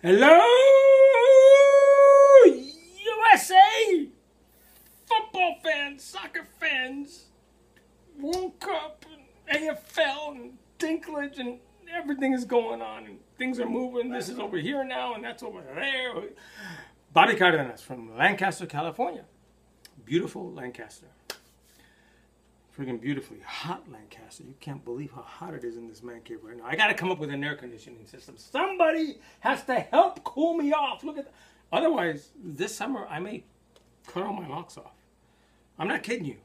Hello, USA! Football fans, soccer fans, World Cup, and AFL, and Dinklage, and everything is going on, and things are moving. This is over here now, and that's over there. Bobby Cardenas from Lancaster, California. Beautiful Lancaster. Freaking beautifully hot Lancaster. You can't believe how hot it is in this man cave right now. I got to come up with an air conditioning system. Somebody has to help cool me off. Look at that. Otherwise, this summer, I may cut all my locks off. I'm not kidding you.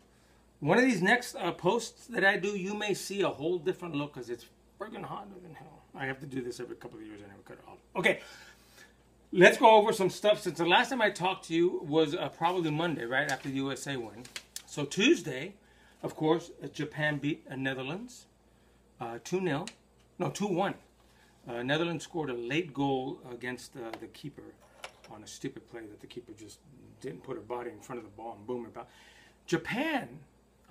One of these next posts that I do, you may see a whole different look because it's friggin' hotter than hell. I have to do this every couple of years. I never cut it off. Okay. Let's go over some stuff. Since the last time I talked to you was probably Monday, right after the USA win. So Tuesday, of course, Japan beat Netherlands 2-0. No, 2-1. Netherlands scored a late goal against the keeper on a stupid play that the keeper just didn't put her body in front of the ball and boom, it bounced. Japan,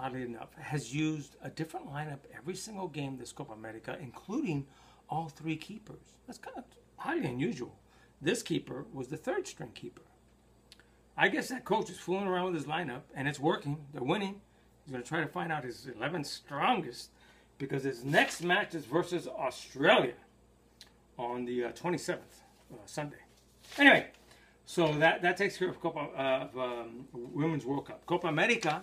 oddly enough, has used a different lineup every single game this Copa America, including all three keepers. That's kind of highly unusual. This keeper was the third string keeper. I guess that coach is fooling around with his lineup, and it's working. They're winning. He's going to try to find out his 11 strongest because his next match is versus Australia on the 27th, Sunday. Anyway, so that takes care of Women's World Cup. Copa America,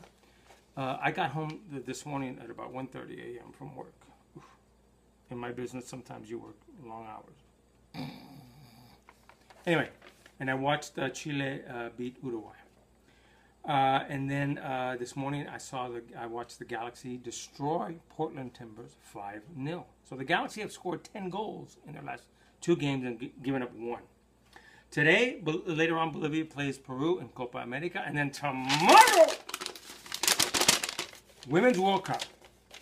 I got home this morning at about 1:30 a.m. from work. Oof. In my business, sometimes you work long hours. Anyway, and I watched Chile beat Uruguay. And then this morning I watched the Galaxy destroy Portland Timbers 5-0. So the Galaxy have scored 10 goals in their last two games and given up one. Today, later on, Bolivia plays Peru in Copa America. And then tomorrow, Women's World Cup.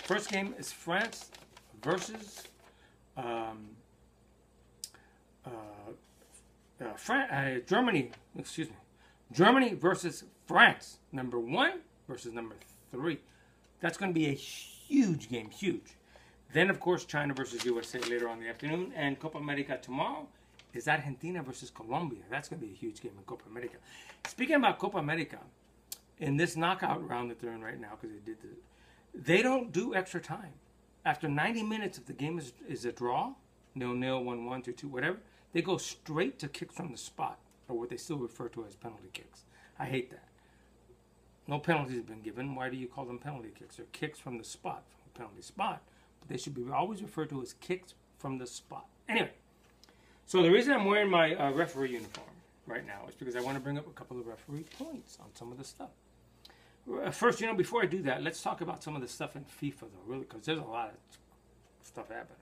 First game is France versus Germany. Excuse me. Germany versus France, number 1 versus number 3. That's going to be a huge game, huge. Then, of course, China versus USA later on in the afternoon. And Copa America tomorrow is Argentina versus Colombia. That's going to be a huge game in Copa America. Speaking about Copa America, in this knockout round that they're in right now, because they don't do extra time. After 90 minutes, if the game is a draw, 0-0, 1-1, 2-2, whatever, they go straight to kicks from the spot, or what they still refer to as penalty kicks. I hate that. No penalties have been given. Why do you call them penalty kicks? They're kicks from the spot, from the penalty spot. But they should be always referred to as kicks from the spot. Anyway, so the reason I'm wearing my referee uniform right now is because I want to bring up a couple of referee points on some of the stuff. First, before I do that, let's talk about some of the stuff in FIFA, though, really, because there's a lot of stuff happening.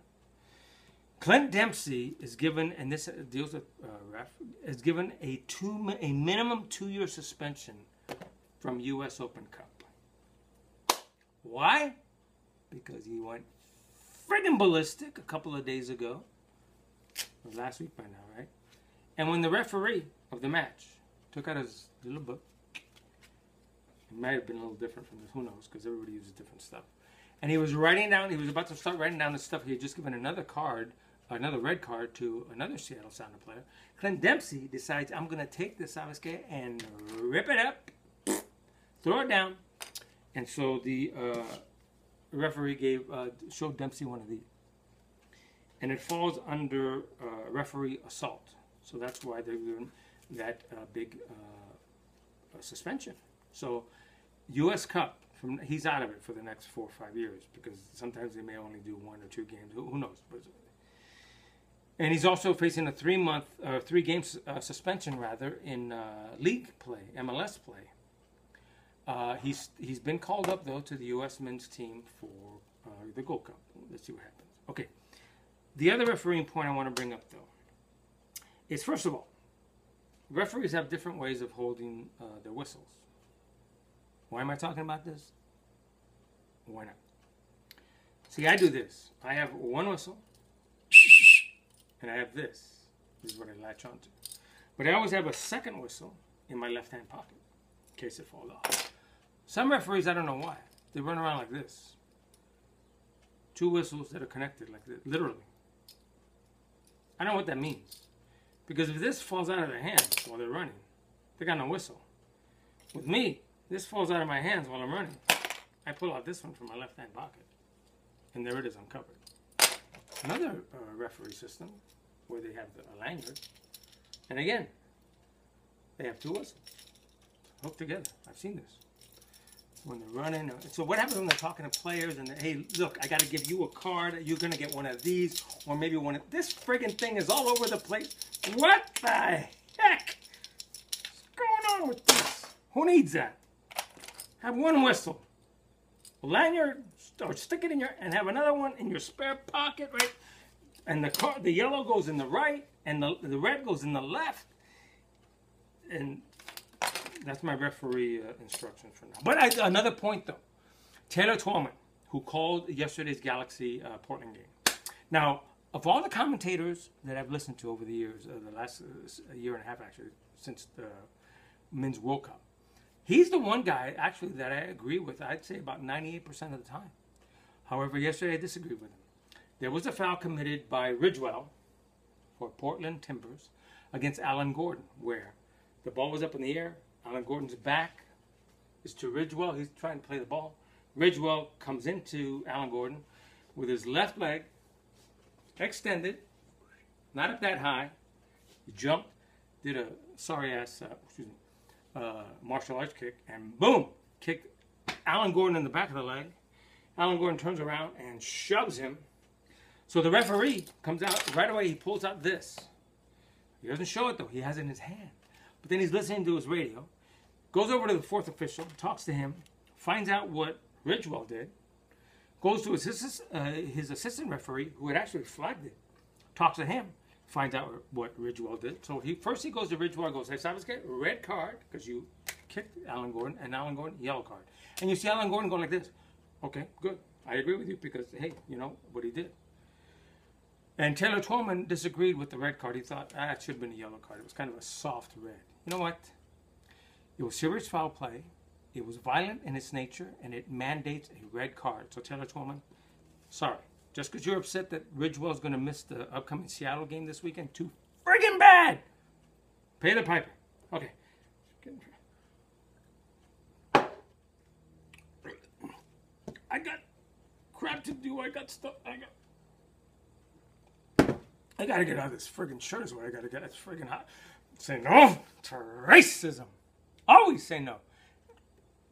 Clint Dempsey is given, and this deals with is given a minimum 2-year suspension from U.S. Open Cup. Why? Because he went friggin' ballistic a couple of days ago. It was last week by now, right? And when the referee of the match took out his little book, it might have been a little different from this, who knows, because everybody uses different stuff. And he was about to start writing down the stuff. He had just given another red card to another Seattle Sounder player. Clint Dempsey decides, I'm going to take this Sabaske and rip it up, throw it down. And so the referee showed Dempsey one of these. And it falls under referee assault. So that's why they're giving that big suspension. So U.S. Cup, he's out of it for the next 4 or 5 years because sometimes they may only do 1 or 2 games. Who knows? And he's also facing a 3-game suspension in league play, MLS play. He's been called up though to the U.S. men's team for the Gold Cup. Let's see what happens. Okay. The other refereeing point I want to bring up though is, first of all, referees have different ways of holding their whistles. Why am I talking about this? Why not? See, I do this. I have one whistle. And I have this. This is what I latch onto. But I always have a second whistle in my left-hand pocket in case it falls off. Some referees, I don't know why, they run around like this. 2 whistles that are connected like this, literally. I don't know what that means. Because if this falls out of their hands while they're running, they got no whistle. With me, this falls out of my hands while I'm running. I pull out this one from my left-hand pocket. And there it is, uncovered. Another referee system where they have a lanyard. And again, they have two whistles hooked together. I've seen this. When they're running. So what happens when they're talking to players and hey, look, I got to give you a card. You're going to get one of these or maybe one of... This friggin' thing is all over the place. What the heck? What's going on with this? Who needs that? Have one whistle. A lanyard, or stick it in your... And have another one in your spare pocket, right? And the yellow goes in the right and the red goes in the left. And... that's my referee instruction for now. But another point, though. Taylor Twellman, who called yesterday's Galaxy Portland game. Now, of all the commentators that I've listened to over the years, the last year and a half, actually, since the Men's World Cup, he's the one guy, actually, that I agree with, I'd say about 98% of the time. However, yesterday I disagreed with him. There was a foul committed by Ridgewell for Portland Timbers against Alan Gordon, where the ball was up in the air. Alan Gordon's back is to Ridgewell. He's trying to play the ball. Ridgewell comes into Alan Gordon with his left leg extended, not up that high. He jumped, did a sorry-ass, martial arts kick, and boom, kicked Alan Gordon in the back of the leg. Alan Gordon turns around and shoves him. So the referee comes out right away. He pulls out this. He doesn't show it, though. He has it in his hand. But then he's listening to his radio, goes over to the fourth official, talks to him, finds out what Ridgewell did, goes to his assistant referee, who had actually flagged it, talks to him, finds out what Ridgewell did. So he goes to Ridgewell and goes, hey, Savas, red card, because you kicked Alan Gordon, and Alan Gordon, yellow card. And you see Alan Gordon going like this. Okay, good. I agree with you because, hey, you know what he did. And Taylor Twellman disagreed with the red card. He thought, it should have been a yellow card. It was kind of a soft red. You know what? It was serious foul play. It was violent in its nature, and it mandates a red card. So Taylor Twellman, sorry. Just because you're upset that Ridgewell's going to miss the upcoming Seattle game this weekend, too friggin' bad. Pay the piper. Okay. I got crap to do. I got stuff. I got to get out of this friggin' shirt is what I got to get. It's friggin' hot. Say no to racism. Always say no.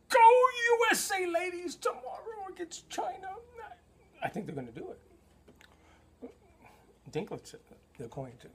Go USA, ladies, tomorrow against China. I think they're going to do it. Dinklage said they're going to.